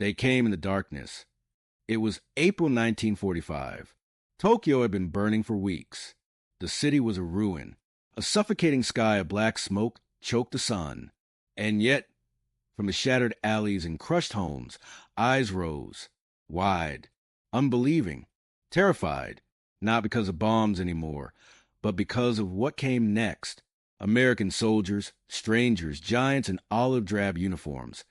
They came in the darkness. It was April 1945. Tokyo had been burning for weeks. The city was a ruin. A suffocating sky of black smoke choked the sun. And yet, from the shattered alleys and crushed homes, eyes rose, wide, unbelieving, terrified, not because of bombs anymore, but because of what came next. American soldiers, strangers, giants in olive drab uniforms,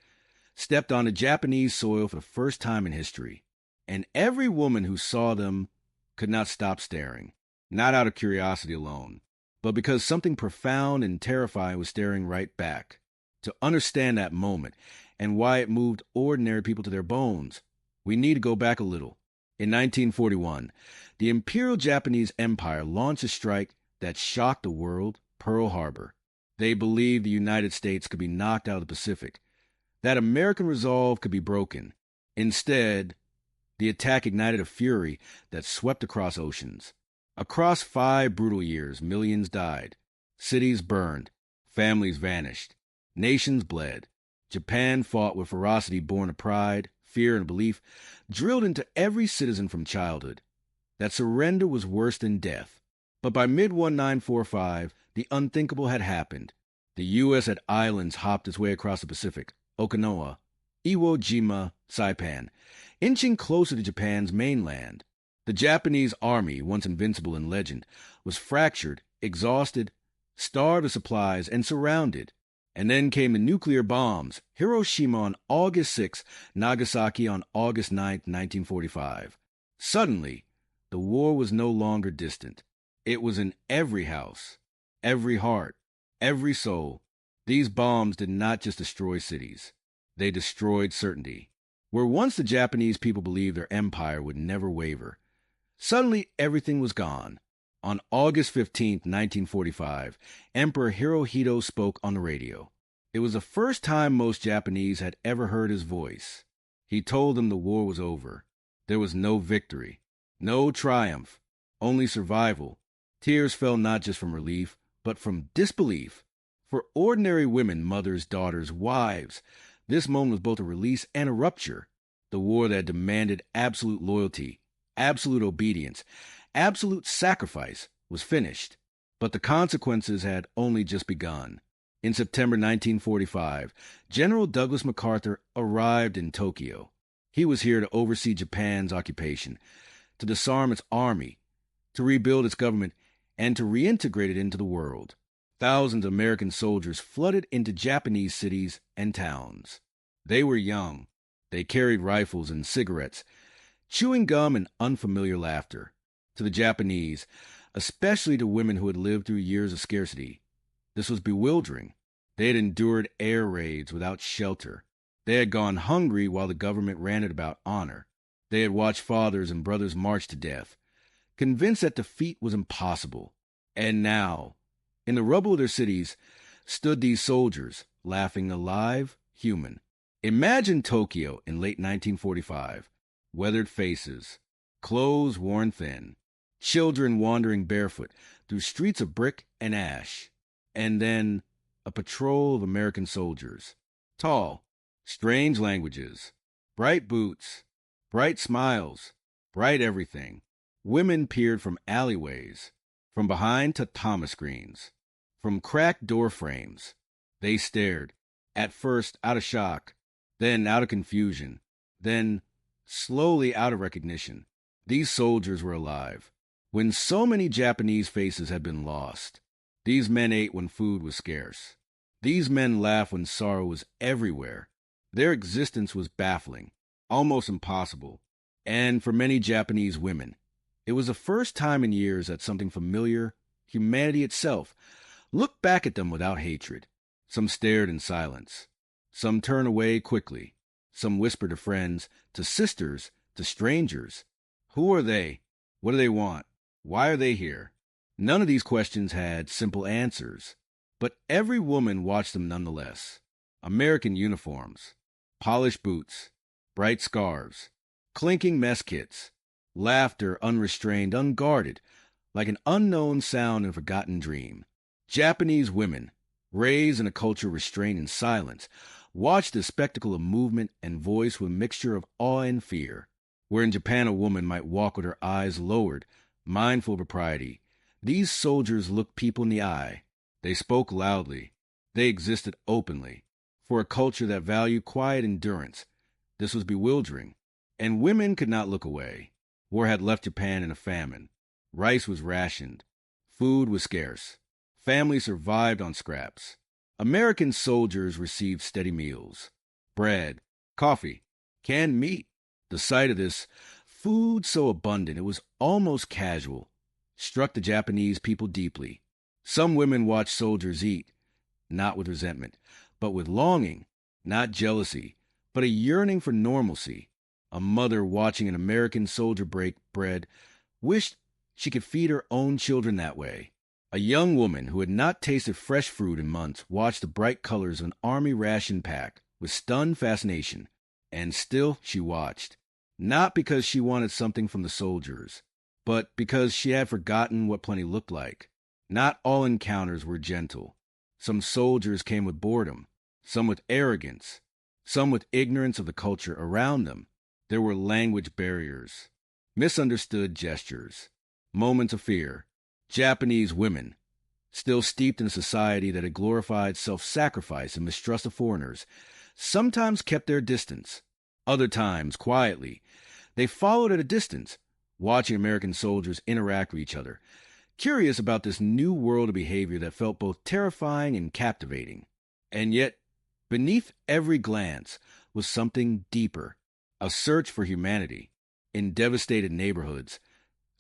stepped onto Japanese soil for the first time in history. And every woman who saw them could not stop staring, not out of curiosity alone, but because something profound and terrifying was staring right back. To understand that moment and why it moved ordinary people to their bones, we need to go back a little. In 1941, the Imperial Japanese Empire launched a strike that shocked the world, Pearl Harbor. They believed the United States could be knocked out of the Pacific, that American resolve could be broken. Instead, the attack ignited a fury that swept across oceans. Across 5 brutal years, millions died. Cities burned. Families vanished. Nations bled. Japan fought with ferocity born of pride, fear, and belief, drilled into every citizen from childhood. That surrender was worse than death. But by mid-1945, the unthinkable had happened. The U.S. had islands hopped its way across the Pacific, Okinawa, Iwo Jima, Saipan, inching closer to Japan's mainland. The Japanese army, once invincible in legend, was fractured, exhausted, starved of supplies, and surrounded. And then came the nuclear bombs, Hiroshima on August 6, Nagasaki on August 9, 1945. Suddenly, the war was no longer distant. It was in every house, every heart, every soul. These bombs did not just destroy cities. They destroyed certainty. Where once the Japanese people believed their empire would never waver, suddenly everything was gone. On August 15, 1945, Emperor Hirohito spoke on the radio. It was the first time most Japanese had ever heard his voice. He told them the war was over. There was no victory, no triumph, only survival. Tears fell not just from relief, but from disbelief. For ordinary women, mothers, daughters, wives, this moment was both a release and a rupture. The war that demanded absolute loyalty, absolute obedience, absolute sacrifice was finished. But the consequences had only just begun. In September 1945, General Douglas MacArthur arrived in Tokyo. He was here to oversee Japan's occupation, to disarm its army, to rebuild its government, and to reintegrate it into the world. Thousands of American soldiers flooded into Japanese cities and towns. They were young. They carried rifles and cigarettes, chewing gum and unfamiliar laughter. To the Japanese, especially to women who had lived through years of scarcity, this was bewildering. They had endured air raids without shelter. They had gone hungry while the government ranted about honor. They had watched fathers and brothers march to death, convinced that defeat was impossible. And now, in the rubble of their cities, stood these soldiers, laughing, alive, human. Imagine Tokyo in late 1945. Weathered faces, clothes worn thin, children wandering barefoot through streets of brick and ash. And then a patrol of American soldiers. Tall, strange languages, bright boots, bright smiles, bright everything. Women peered from alleyways, from behind tatama screens, from cracked door frames. They stared, at first out of shock, then out of confusion, then slowly out of recognition. These soldiers were alive. When so many Japanese faces had been lost, these men ate when food was scarce. These men laughed when sorrow was everywhere. Their existence was baffling, almost impossible. And for many Japanese women, it was the first time in years that something familiar, humanity itself, looked back at them without hatred. Some stared in silence. Some turned away quickly. Some whispered to friends, to sisters, to strangers. Who are they? What do they want? Why are they here? None of these questions had simple answers, but every woman watched them nonetheless. American uniforms, polished boots, bright scarves, clinking mess kits, laughter unrestrained, unguarded, like an unknown sound in a forgotten dream. Japanese women, raised in a culture restrained in silence, watched the spectacle of movement and voice with a mixture of awe and fear. Where in Japan a woman might walk with her eyes lowered, mindful of propriety, these soldiers looked people in the eye. They spoke loudly. They existed openly. For a culture that valued quiet endurance, this was bewildering. And women could not look away. War had left Japan in a famine. Rice was rationed. Food was scarce. Families survived on scraps. American soldiers received steady meals. Bread, coffee, canned meat. The sight of this food so abundant it was almost casual struck the Japanese people deeply. Some women watched soldiers eat, not with resentment, but with longing, not jealousy, but a yearning for normalcy. A mother watching an American soldier break bread wished she could feed her own children that way. A young woman who had not tasted fresh fruit in months watched the bright colors of an army ration pack with stunned fascination, and still she watched. Not because she wanted something from the soldiers, but because she had forgotten what plenty looked like. Not all encounters were gentle. Some soldiers came with boredom, some with arrogance, some with ignorance of the culture around them. There were language barriers, misunderstood gestures, moments of fear. Japanese women, still steeped in a society that had glorified self-sacrifice and mistrust of foreigners, sometimes kept their distance. Other times, quietly, they followed at a distance, watching American soldiers interact with each other, curious about this new world of behavior that felt both terrifying and captivating. And yet, beneath every glance was something deeper, a search for humanity. In devastated neighborhoods,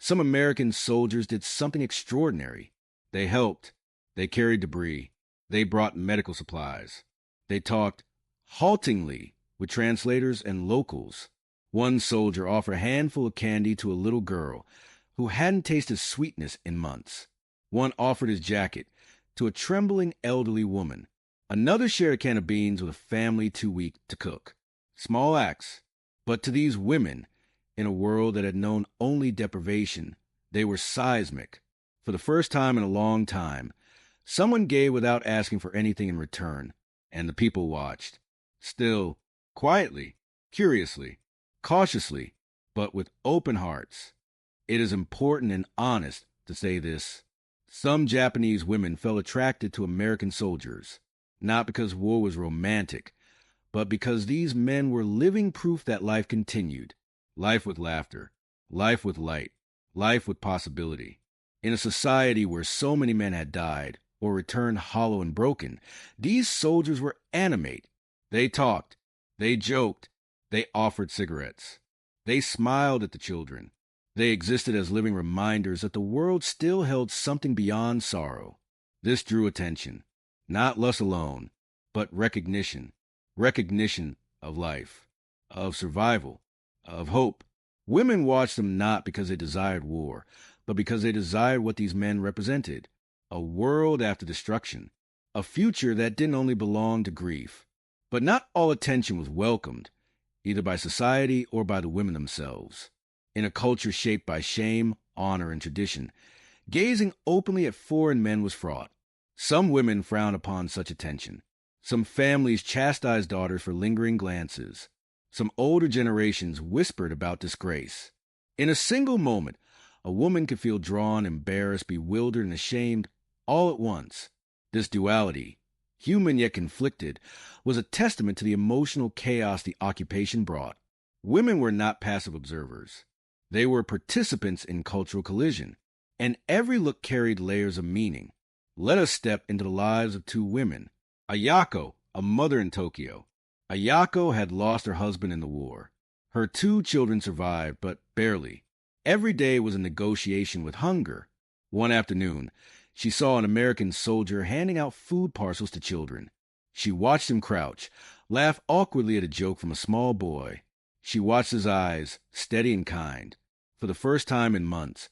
some American soldiers did something extraordinary. They helped. They carried debris. They brought medical supplies. They talked haltingly with translators and locals. One soldier offered a handful of candy to a little girl who hadn't tasted sweetness in months. One offered his jacket to a trembling elderly woman. Another shared a can of beans with a family too weak to cook. Small acts, but to these women, in a world that had known only deprivation, they were seismic. For the first time in a long time, someone gave without asking for anything in return, and the people watched. Still, quietly, curiously, cautiously, but with open hearts. It is important and honest to say this. Some Japanese women felt attracted to American soldiers, not because war was romantic, but because these men were living proof that life continued. Life with laughter, life with light, life with possibility. In a society where so many men had died or returned hollow and broken, these soldiers were animate. They talked, they joked, they offered cigarettes. They smiled at the children. They existed as living reminders that the world still held something beyond sorrow. This drew attention, not lust alone, but recognition. Recognition of life, of survival, of hope. Women watched them not because they desired war, but because they desired what these men represented. A world after destruction. A future that didn't only belong to grief. But not all attention was welcomed, either by society or by the women themselves. In a culture shaped by shame, honor, and tradition, gazing openly at foreign men was fraught. Some women frowned upon such attention. Some families chastised daughters for lingering glances. Some older generations whispered about disgrace. In a single moment, a woman could feel drawn, embarrassed, bewildered, and ashamed all at once. This duality, human yet conflicted, was a testament to the emotional chaos the occupation brought. Women were not passive observers. They were participants in cultural collision, and every look carried layers of meaning. Let us step into the lives of two women. Ayako, a mother in Tokyo. Ayako had lost her husband in the war. Her 2 children survived, but barely. Every day was a negotiation with hunger. One afternoon, she saw an American soldier handing out food parcels to children. She watched him crouch, laugh awkwardly at a joke from a small boy. She watched his eyes, steady and kind. For the first time in months,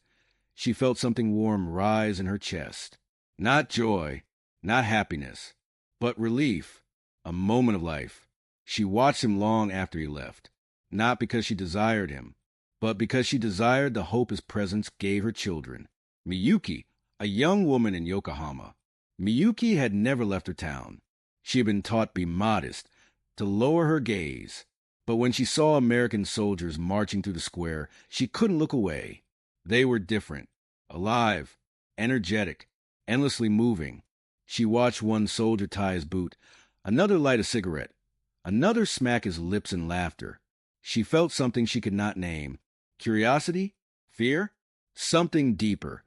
she felt something warm rise in her chest. Not joy, not happiness, but relief, a moment of life. She watched him long after he left, not because she desired him, but because she desired the hope his presence gave her children. Miyuki, a young woman in Yokohama. Miyuki had never left her town. She had been taught to be modest, to lower her gaze. But when she saw American soldiers marching through the square, she couldn't look away. They were different, alive, energetic, endlessly moving. She watched one soldier tie his boot, another light a cigarette, another smack his lips in laughter. She felt something she could not name. Curiosity? Fear? Something deeper,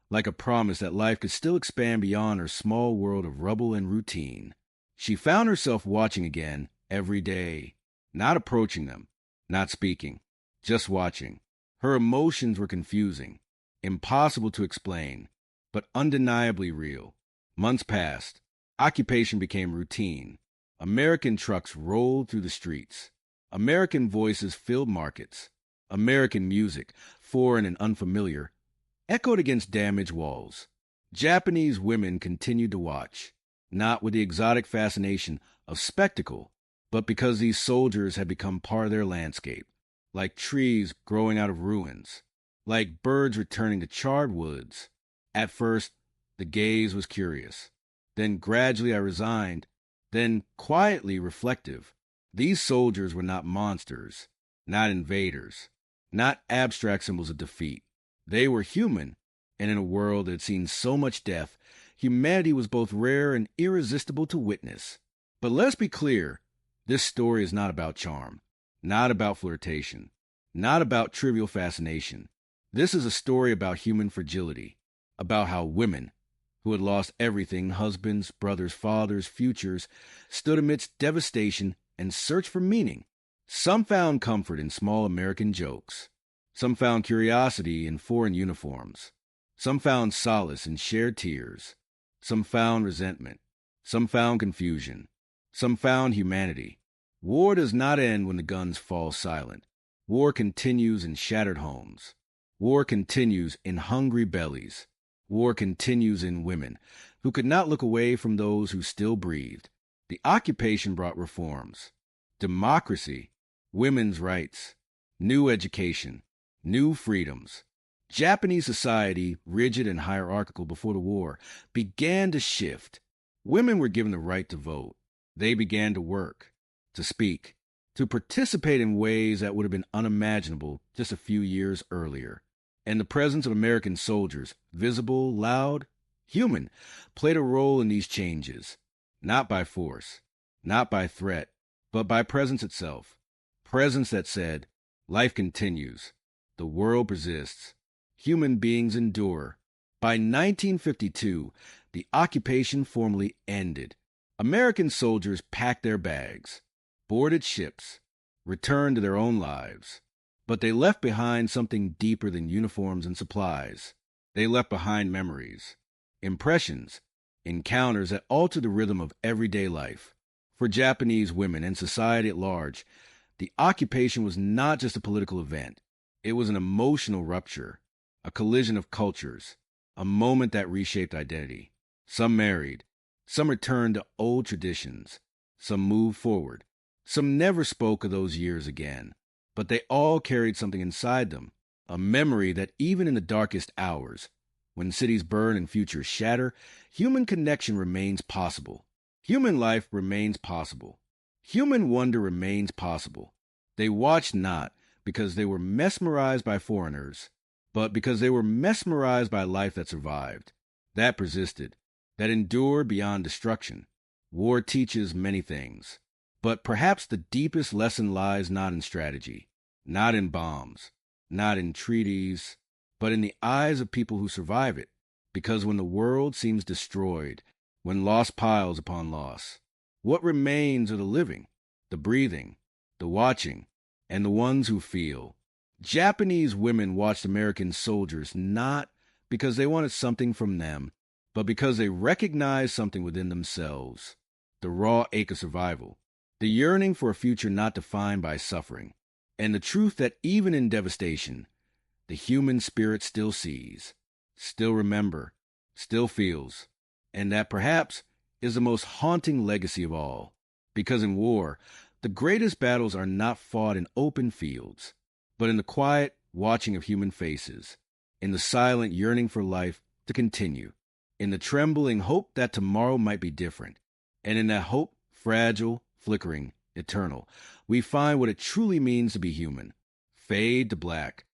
like a promise that life could still expand beyond her small world of rubble and routine. She found herself watching again every day, not approaching them, not speaking, just watching. Her emotions were confusing, impossible to explain, but undeniably real. Months passed. Occupation became routine. American trucks rolled through the streets. American voices filled markets. American music, foreign and unfamiliar, echoed against damaged walls. Japanese women continued to watch, not with the exotic fascination of spectacle, but because these soldiers had become part of their landscape, like trees growing out of ruins, like birds returning to charred woods. At first, the gaze was curious. Then gradually I resigned, then quietly reflective. These soldiers were not monsters, not invaders, not abstract symbols of defeat. They were human, and in a world that had seen so much death, humanity was both rare and irresistible to witness. But let's be clear, this story is not about charm, not about flirtation, not about trivial fascination. This is a story about human fragility, about how women, who had lost everything, husbands, brothers, fathers, futures, stood amidst devastation and searched for meaning. Some found comfort in small American jokes. Some found curiosity in foreign uniforms. Some found solace in shared tears. Some found resentment. Some found confusion. Some found humanity. War does not end when the guns fall silent. War continues in shattered homes. War continues in hungry bellies. War continues in women who could not look away from those who still breathed. The occupation brought reforms. Democracy, women's rights, new education, new freedoms. Japanese society, rigid and hierarchical before the war, began to shift. Women were given the right to vote. They began to work, to speak, to participate in ways that would have been unimaginable just a few years earlier. And the presence of American soldiers, visible, loud, human, played a role in these changes. Not by force, not by threat, but by presence itself. Presence that said, life continues, the world persists, human beings endure. By 1952, the occupation formally ended. American soldiers packed their bags, boarded ships, returned to their own lives. But they left behind something deeper than uniforms and supplies. They left behind memories, impressions, encounters that altered the rhythm of everyday life. For Japanese women and society at large, the occupation was not just a political event. It was an emotional rupture, a collision of cultures, a moment that reshaped identity. Some married, some returned to old traditions, some moved forward, some never spoke of those years again. But they all carried something inside them, a memory that even in the darkest hours, when cities burn and futures shatter, human connection remains possible. Human life remains possible. Human wonder remains possible. They watched not because they were mesmerized by foreigners, but because they were mesmerized by life that survived, that persisted, that endured beyond destruction. War teaches many things. But perhaps the deepest lesson lies not in strategy, not in bombs, not in treaties, but in the eyes of people who survive it. Because when the world seems destroyed, when loss piles upon loss, what remains are the living, the breathing, the watching, and the ones who feel. Japanese women watched American soldiers not because they wanted something from them, but because they recognized something within themselves, the raw ache of survival. The yearning for a future not defined by suffering, and the truth that even in devastation, the human spirit still sees, still remembers, still feels, and that perhaps is the most haunting legacy of all. Because in war, the greatest battles are not fought in open fields, but in the quiet watching of human faces, in the silent yearning for life to continue, in the trembling hope that tomorrow might be different, and in that hope, fragile, flickering, eternal, we find what it truly means to be human. Fade to black.